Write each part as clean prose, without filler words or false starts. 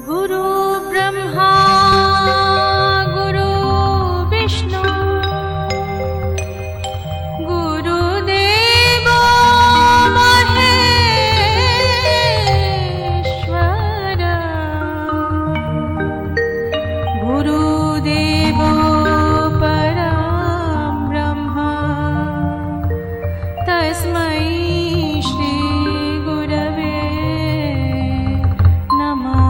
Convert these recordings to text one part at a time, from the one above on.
गुरु ब्रह्मा गुरु विष्णु गुरुदेवो महेश्वर गुरुदेवो परं ब्रह्म तस्मै श्री गुरवे नमः।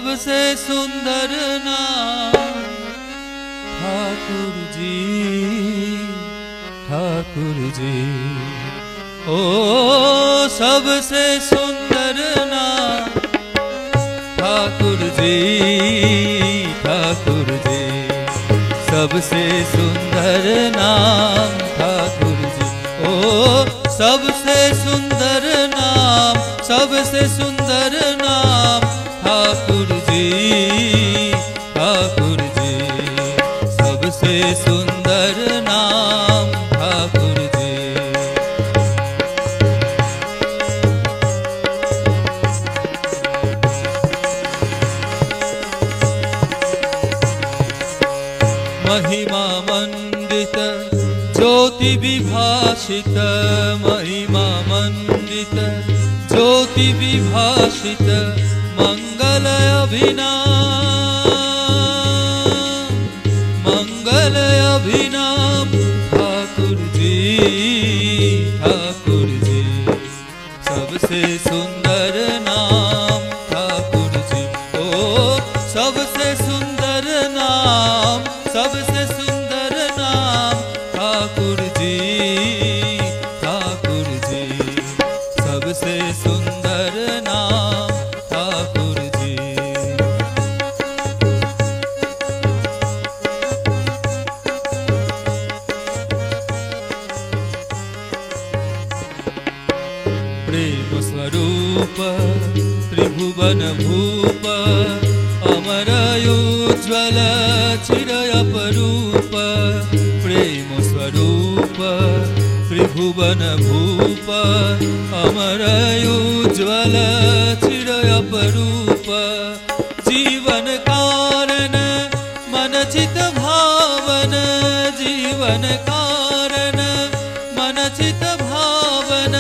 सबसे सुंदर नाम ठाकुर जी, ठाकुर जी। ओ सबसे सुंदर नाम ठाकुर जी, ठाकुर जी। सबसे सुंदर नाम ठाकुर जी। ओ सबसे सुंदर नाम, सबसे सुंदर नाम ठाकुर जी, ठाकुर जी। सबसे सुंदर नाम ठाकुर जी। महिमा मंडित ज्योति विभाषित, महिमा मंडित ज्योति विभाषित मंगल अभिनाम, मंगल अभिनाम ठाकुर जी, ठाकुर जी। सबसे सुंदर नाम ठाकुर जी। ओ सबसे सुंदर नाम, सबसे सुंदर नाम ठाकुर जी, ठाकुर जी। सबसे सुंदर नाम ठाकुर जी। प्रेम स्वरूप त्रिभुवन भूप, अमर उज्ज्वल चिरय अपरूप। प्रेम स्वरूप त्रिभुवन भूप, अमर उज्ज्वल चिरय अपरूप। जीवन कारण मन चित भावन, जीवन कारण मन चित भावन।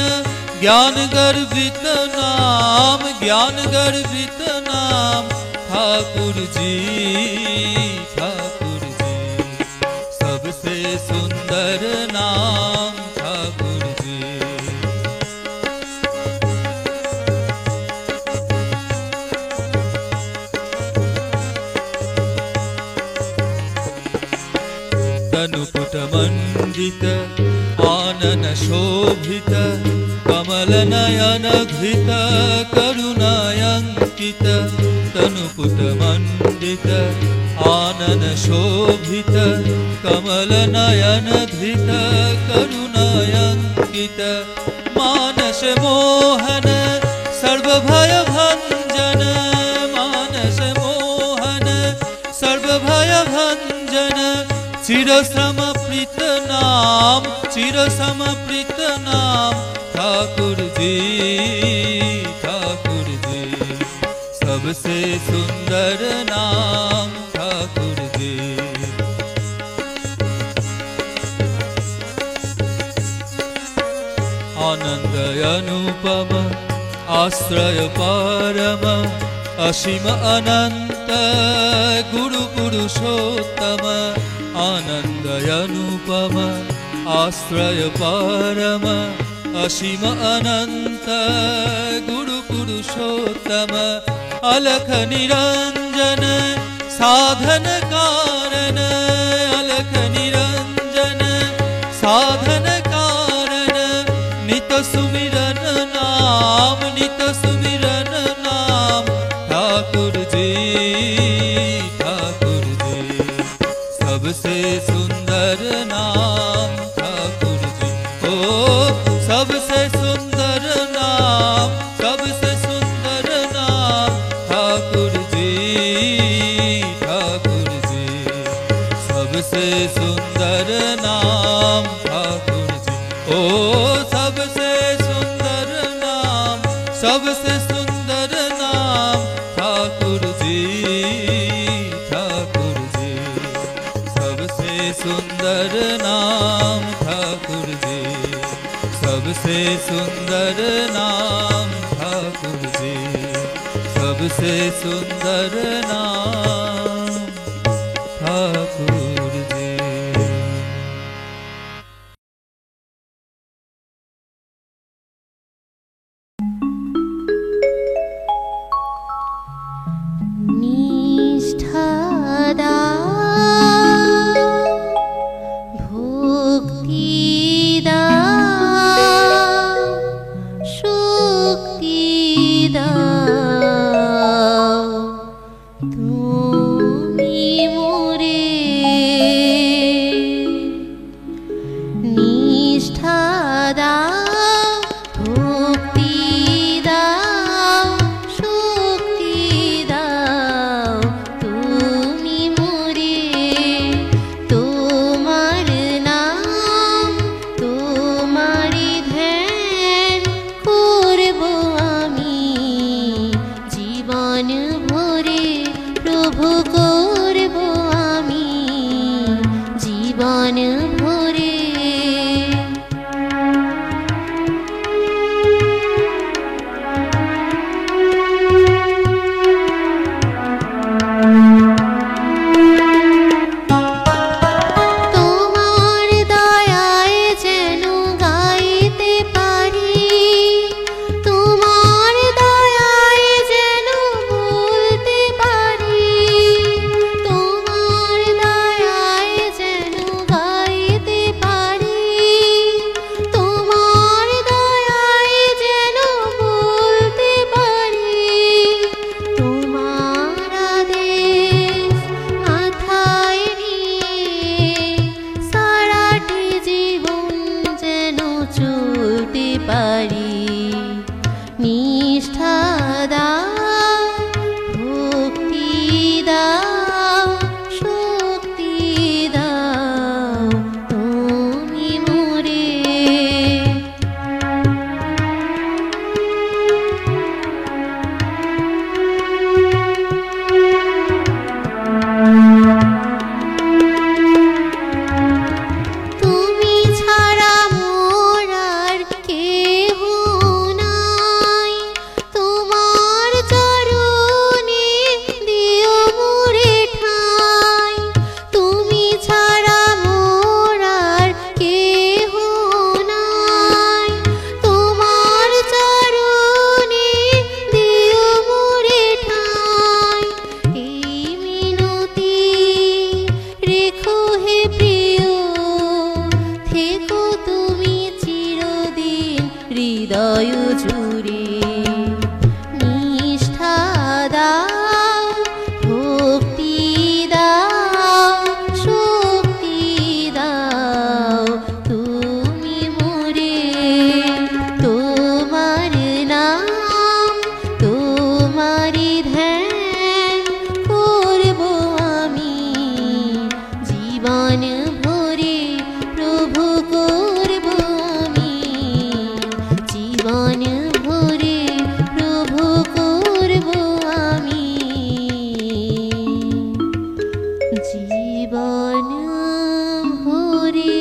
ज्ञान गर्भित नाम, ज्ञान गर्भित नाम ठाकुर जी, ठाकुर जी। सबसे सुंदर नाम ठाकुर जी। तनुपुट मंडित आनन शोभित, कमल नयन घृत करुणायंकित। तनुपुट मंडित आनन शोभित, कमल नयन धृत करुणायंकित। मानस मोहन सर्वभय भंजन, मानस मोहन सर्वभय भंजन। चिर समप्रीत नाम, चिर समप्रीत नाम ठाकुर जी, ठाकुर जी। सबसे सुंदर नाम ठाकुर जी। आनंद अनुपम आश्रय परम, असीम अनंत गुरु पुरुषोत्तम। आनंद अनुपम आश्रय परम, असीम अनंत गुरु पुरुषोत्तम। अलख निरंजन साधन कारण, अलख निरंजन साधन कारण। नित सुमिरन नाम, नित सुमिरन नाम ठाकुर जी, ठाकुर जी। सबसे सुंदर नाम ठाकुर जी। ओ सबसे सुंदर नाम, सबसे सुंदर नाम ठाकुर जी, ठाकुर जी। सबसे सुंदर नाम ठाकुर जी। ओ सबसे सुंदर नाम, सबसे सुंदर नाम ठाकुर जी, ठाकुर जी। सबसे सुंदर नाम ठाकुर जी, सबसे सुंदर नाम ठाकुर जी। सबसे सुंदर नाम ठाकुर जी। জীবন ভরে। তোমার দয়ায় যেন গাইতে পারি, তোমার দয়ায় যেন বলতে পারি, তোমার দয়ায় যেন গাইতে পারি, তোমার দয়ায় যেন বলতে পারি। তোমার আদেশ মাথায় নিয়ে সারাটি জীবন যেন চলতে পারি। নিষ্ঠা দাও, ভক্তি দাও, শক্তি দাও তুমি মোরে। তুমি ছাড়া মোর আর কেহ নাই, তোমার চরণে দিও মোরে ঠাঁই। তুমি ছাড়া মোর আর কেহ নাই, তোমার চরণে দিও মোরে ঠাঁই। এই মিনতি রেখো হে প্রিয়, থেকো তুমি চিরদিন হৃদয় জুড়ে। নিষ্ঠা দাও, ভক্তি দাও, শক্তি দাও তুমি মোরে। তোমার নাম তোমারি ধ্যান করব আমি জীবন ভরে, প্রভু করব আমি জীবন ভরে, প্রভু করব আমি জীবন ভরে।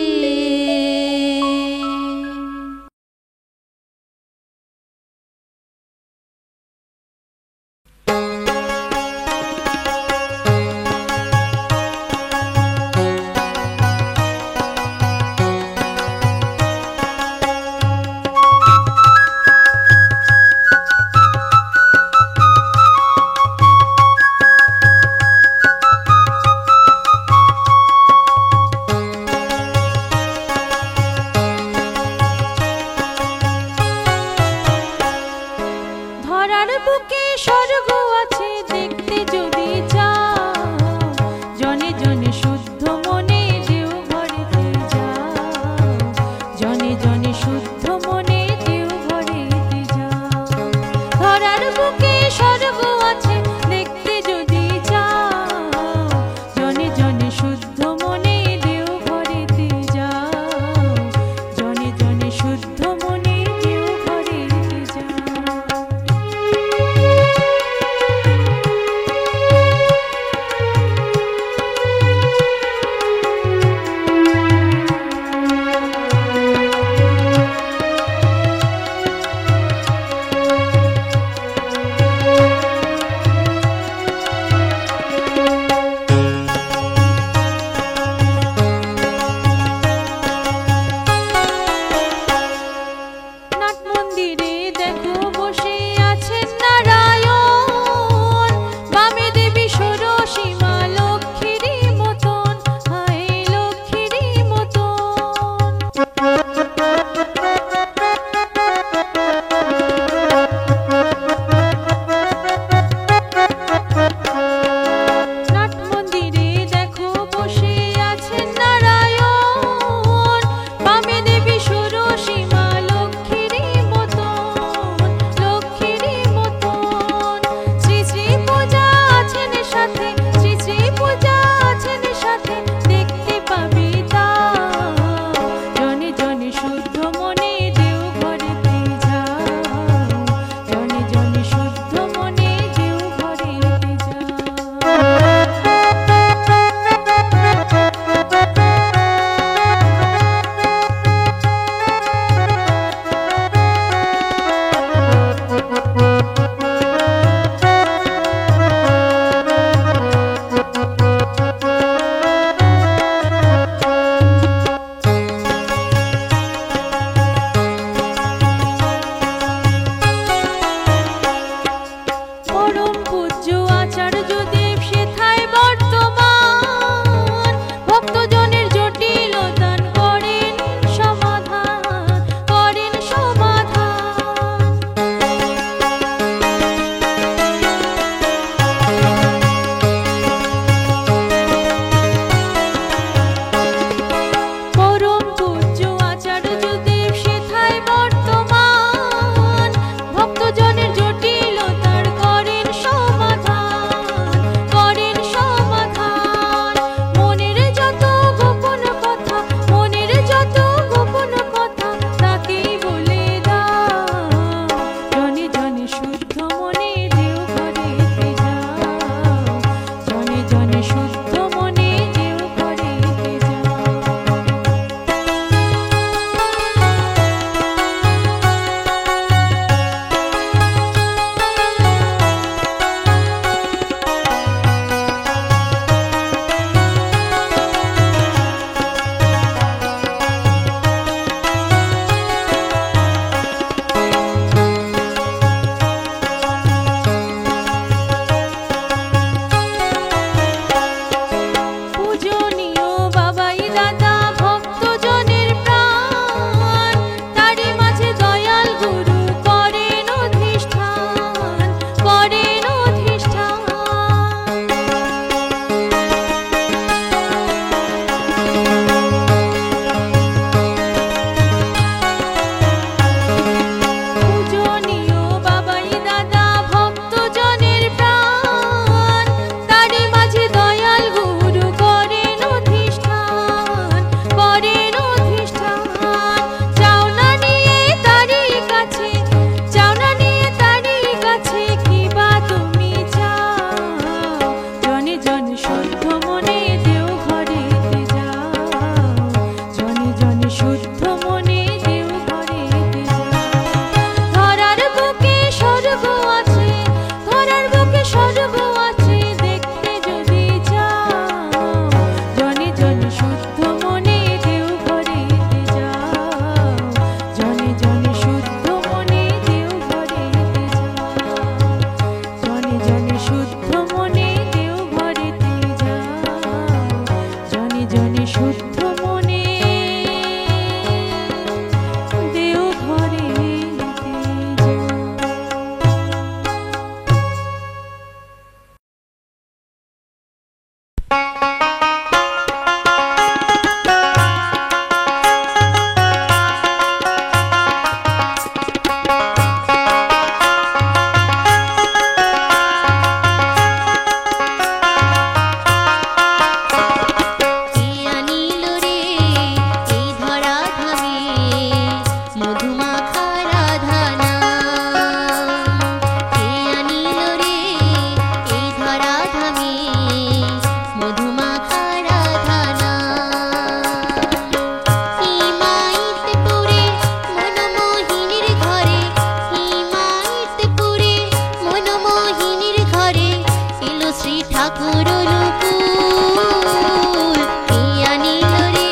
শুদ্ধ মনে দেওঘরে যাই। কে আনিল রে এই ধরা ধামে মধুমাখা রাধা নাম। কে আনিল রে এই ধরা ধামে মধুমাখা রাধা নাম। হিমায়িতপুরে মনমোহিনীর ঘরে, হিমায়িতপুরে মনমোহিনীর ঘরে এলো শ্রী ঠাকুর অনুকূল। কে আনিল রে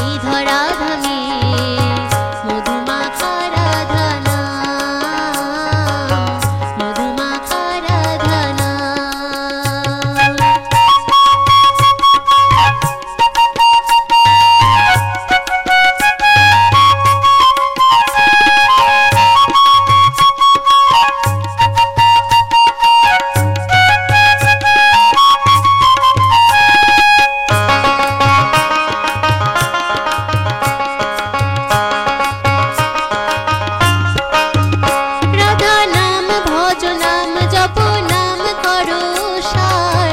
এই ধরা ধামে মধুমাখা রাধা নাম, মধুমাখা রাধা নাম। রাধা নাম ভজ নাম জপ নাম করো সার,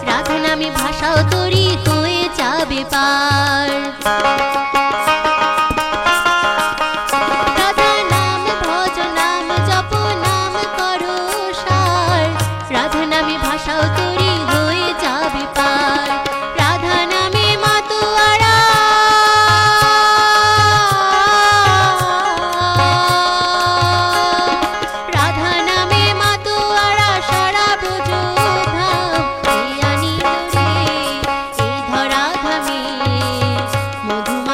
রাধা নামে ভাষাও তরি হয়ে যাবে পার। রাধা নাম ভজ নাম জপ নাম করো সার, রাধা নামে ভাষাও তরি হয়ে যাবে পার। রাধা নামে মাতোয়ারা রাধা নামে মাতোয়ারা সারা ব্রজ ধাম। কে আনিল রে এই ধরা ধামে মধুমাখা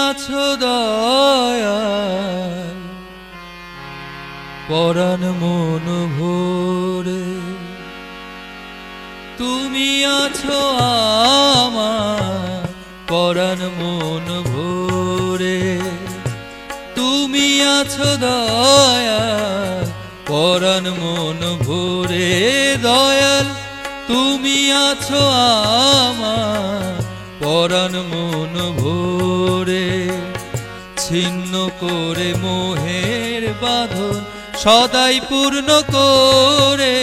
আছো দয়াল পরাণ মন ভরে, তুমি আছো আমার পরাণ মন ভরে, তুমি আছো দয়াল পরাণ মন ভরে, দয়াল তুমি আছো আমার পরাণ মন ভরে। ছিন্ন করে মোহের বাঁধন সদাই পূর্ণ করে,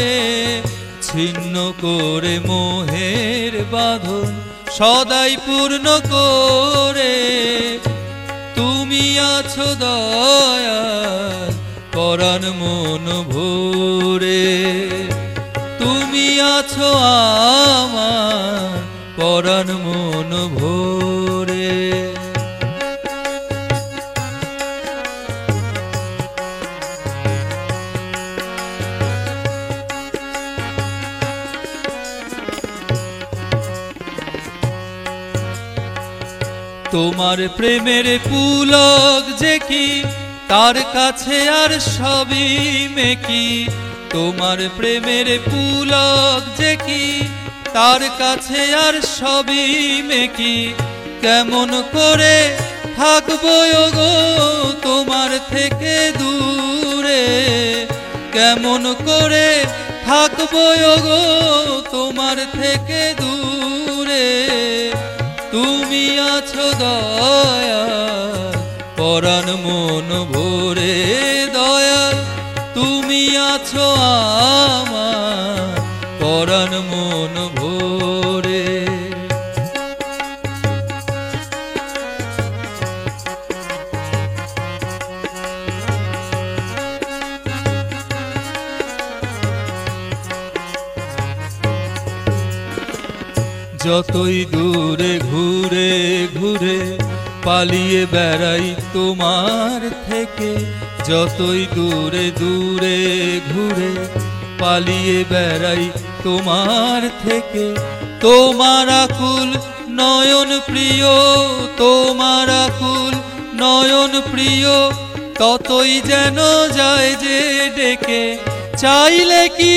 ছিন্ন করে মোহের বাঁধন সদাই পূর্ণ করে, তুমি আছো দয়াল পরাণ মন ভরে, তুমি আছো আমার পরাণ মন ভরে। তোমার প্রেমের পুলক যে কি তার কাছে আর সবই মেকি, তোমার প্রেমের পুলক যে কি তার কাছে আর সবই মেকি, কেমন করে থাকবো গো তোমার থেকে দূরে, কেমন করে থাকবো গো তোমার থেকে দূরে, তুমি আছো দয়াল পরাণ মন ভরে, দয়াল তুমি আছো আমার পরাণ মন ভরে। যতই দূরে ঘুরে ঘুরে পালিয়ে বেড়াই তোমার থেকে, যতই দূরে দূরে ঘুরে পালিয়ে বেড়াই তোমার থেকে, তোমার আকুল নয়ন প্রিয়, তোমার আকুল নয়ন প্রিয়, ততই যেন যায় যে ডেকে, চাইলে কি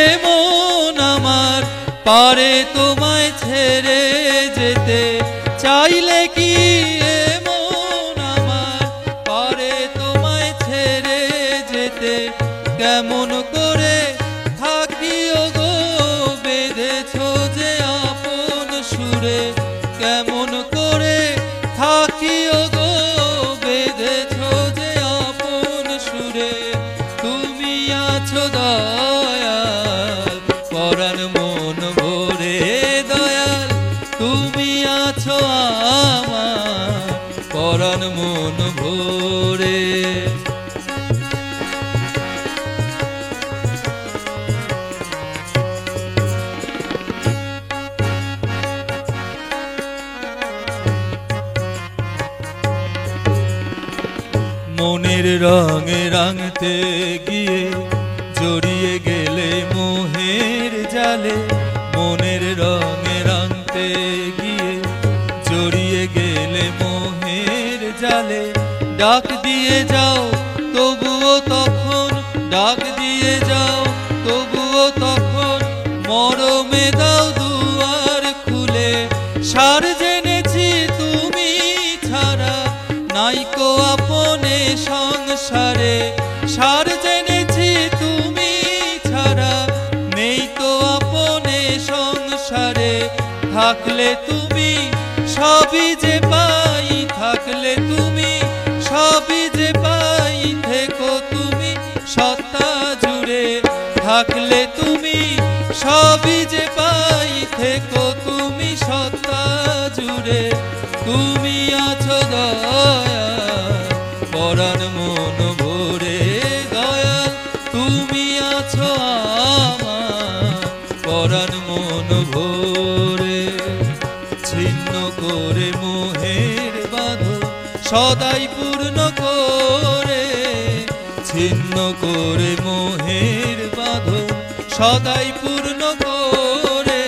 এমন আমার পারে তোমায় ছেড়ে যেতে, চাইলে কি এমন আমার পারে তোমায় ছেড়ে যেতে, কেমন করে থাকি গো বেঁধেছো যে আপন সুরে, কেমন করে থাকি গো বেঁধেছো যে আপন সুরে, তুমি আছো দয়াল পরাণ মন ভরে, দয়াল তুমি আছো আমার পরাণ মন ভরে। মনের রঙে রাঙতে গিয়ে জড়িয়ে গেলে মোহের জালে, মনের রঙে রাঙতে গিয়ে জড়িয়ে গেলে মোহের জালে, ডাক দিয়ে যাও তবুও তখন, ডাক দিয়ে যাও তবুও তখন, মরমে দাও দুয়ার খুলে, সার জেনেছি তুমি ছাড়া নাইকো আপনে সংসারে, সার জেনেছি তুমি ছাড়া নেই তো আপনে সংসারে, থাকলে তুমি সবই যে পাই, থাকলে তুমি সবই যে পাই, থেকো তুমি সত্তা জুড়ে, থাকলে তুমি সবই যে পাই, থেকো তুমি সত্তা জুড়ে, তুমি আছো দয়াল পরাণ মন ভরে, দয়াল তুমি আছো আমার পরাণ মন ভরে। ছিন্ন করে মোহের বাঁধন সদাই পূর্ণ করে, ছিন্ন করে মোহের বাঁধন সদাই পূর্ণ করে,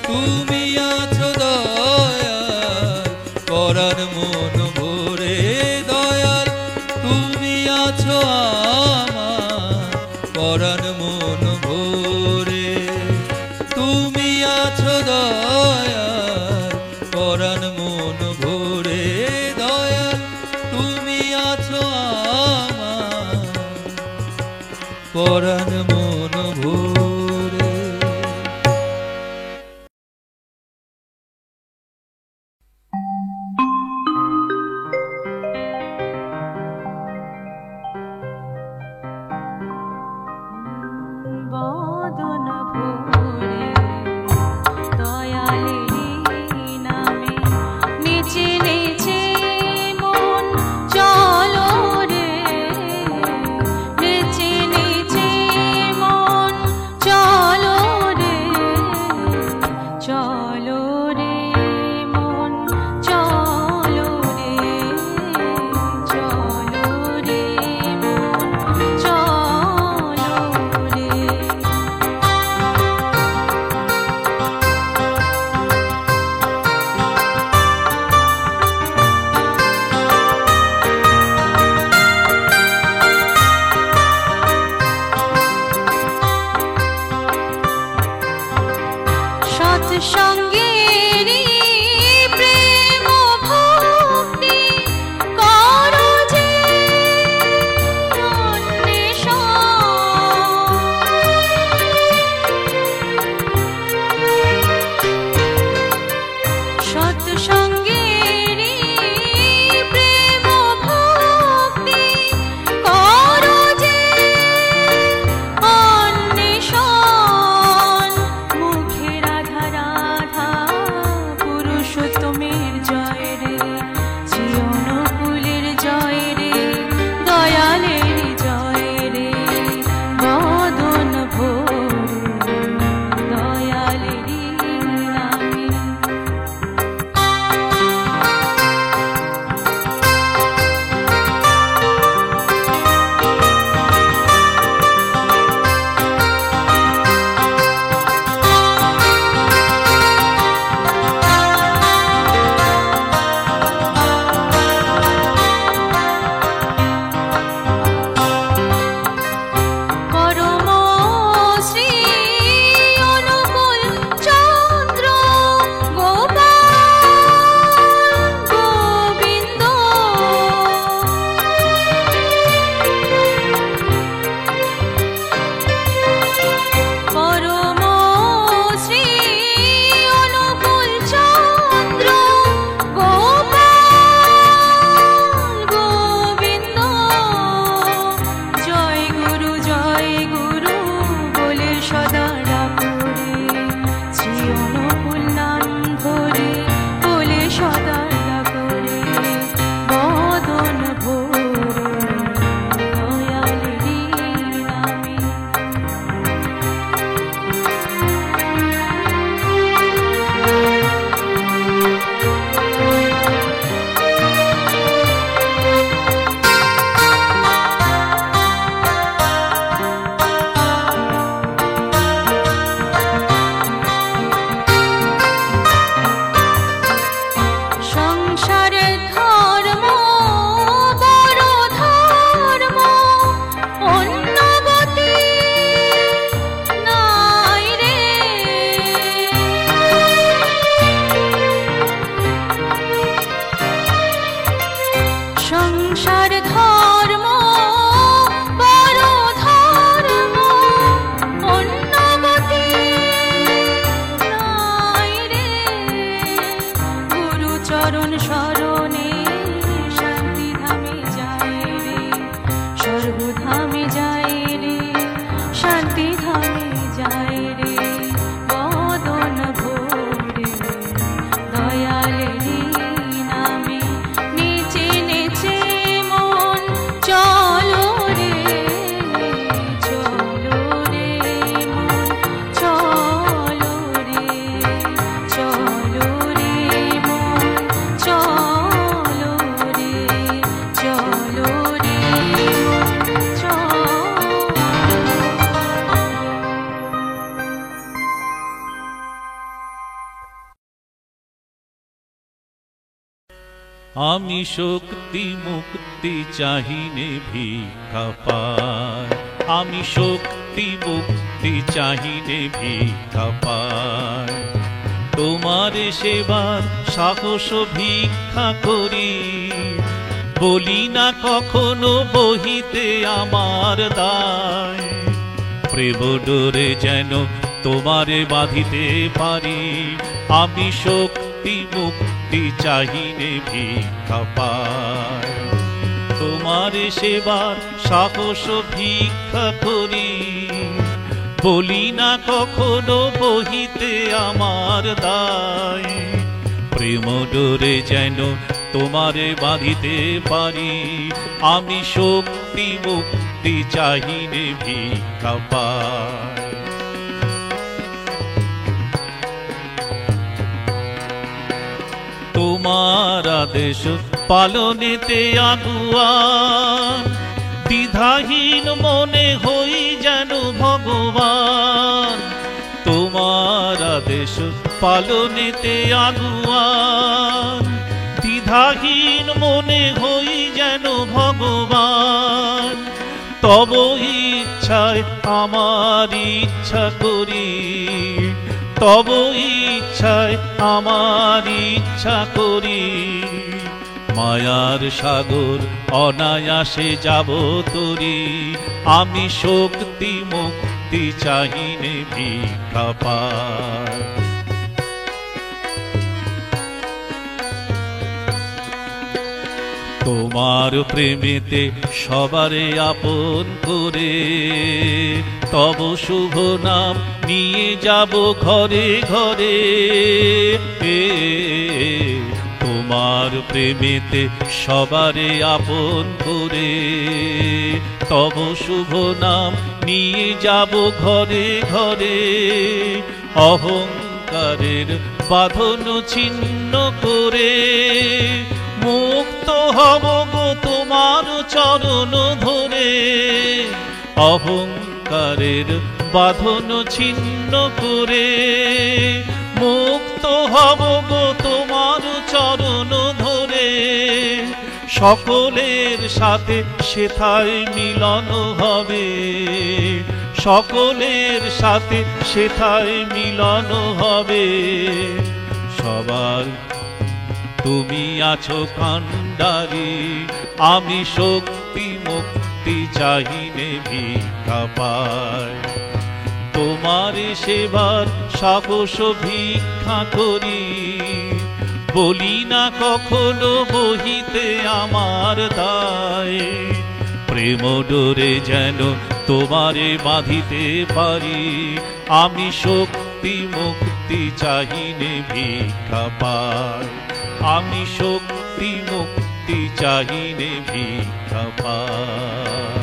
তুমি আছো দয়াল পরাণ মন পরাণ মন ভরে। তুমি আছো দয়াল পরাণ মন ভরে, দয়াল তুমি আছো আমার পরাণ মন ভরে। বদন ভরে দয়ালেরই নামে নেচে নেচে মন চলো রে, নেচে নেচে মন চলো রে, চলো রে মন চলো রে, চলো রে মন চলো রে। সৎসঙ্গেরই প্রেম ভক্তি করো যে অন্বেষণ, সৎসঙ্গেরই প্রেম ভক্তি করো যে অন্বেষণ, মুখে রাধা রাধা পুরুষোত্তমের জয় রে, জীবনকুলের জয় রে, দয়ালের জয় রে, বদন ভরে দয়ালেরই নামে। পরম শ্রী অনুকূল চন্দ্র গোপাল গোবিন্দ, পরম শ্রী অনুকূল চন্দ্র গোপাল গোবিন্দ, জয় গুরু বলে সদা ডাকো রে, শ্রী অনুকূল নাম ধরে বলে সদা ডাকো রে, বদন ভরে দয়ালেরই নামে। সংসারের ধর্ম বড় ধর্ম, অন্য গতি নাই রে, সংসার ধর্ম বড় ধর্ম, অন্য গতি নাই রে, গুরুচরণ শরণে শান্তি ধামে যায় রে, স্বর্গধামে যায় রে, শান্তি ধামে যায় রে, বদন ভরে দয়ালেরই নামে নেচে নেচে মন চলো রে, চলো রে মন চলো রে, চলো রে মন চলো রে, চলো রে মন আমি শক্তি মুক্তি চাহিনে ভিক্ষা পাই, আমি শক্তি মুক্তি চাহিনে ভিক্ষা পাই। তোমার সেবার সাহস ভিক্ষা করি, বলি না কখনো বহিতে আমার দায়। প্রেম ডোরে যেন তোমারে বাঁধিতে পারি, আমি শক্তি মুক্তি চাহিনে ভিক্ষা পাই। তোমার সেবার সাহস ভিক্ষা করি, বলি না কখনো বহিতে আমার দায়। প্রেম ডোরে যেন তোমারে বাঁধিতে পারি, আমি শক্তি মুক্তি চাহিনে ভিক্ষা পাই। তোমার আদেশ পালনেতে আগুয়ান, দ্বিধাহীন মনে হই যেন ভগবান। তোমার আদেশ পালনেতে আগুয়ান, দ্বিধাহীন মনে হই যেন ভগবান। তব ইচ্ছায় আমার ইচ্ছা করি, তব ইচ্ছায় আমার ইচ্ছা করি। মায়ার সাগর অনায়াসে যাব তরি, আমি শক্তি মুক্তি চাহিনে ভিক্ষা পাই। তোমার প্রেমেতে সবারে আপন করে, তব শুভ নাম নিয়ে যাব ঘরে ঘরে। তোমার প্রেমেতে সবারে আপন করে, তব শুভ নাম নিয়ে যাব ঘরে ঘরে। অহংকারের বাঁধন ছিন্ন করে, মুক্ত হব গো তোমার চরণ ধরে। অহংকারের বাঁধন ছিন্ন করে, মুক্ত হব গো তোমার চরণ ধরে। সকলের সাথে সেথায় মিলন হবে, সকলের সাথে সেথায় মিলন হবে। সবার তুমি আছো কান্ডারি, আমি শক্তি মুক্তি চাহিনে ভিক্ষা পাই। তোমার সেবার সাহস ভিক্ষা করি, বলি না কখনো বহিতে আমার দায়। প্রেম ডোরে যেন তোমারে বাঁধিতে পারি, আমি শক্তি মুক্তি চাহিনে ভিক্ষা পাই। আমি শক্তি মুক্তি চাহিনে ভিক্ষা পাই।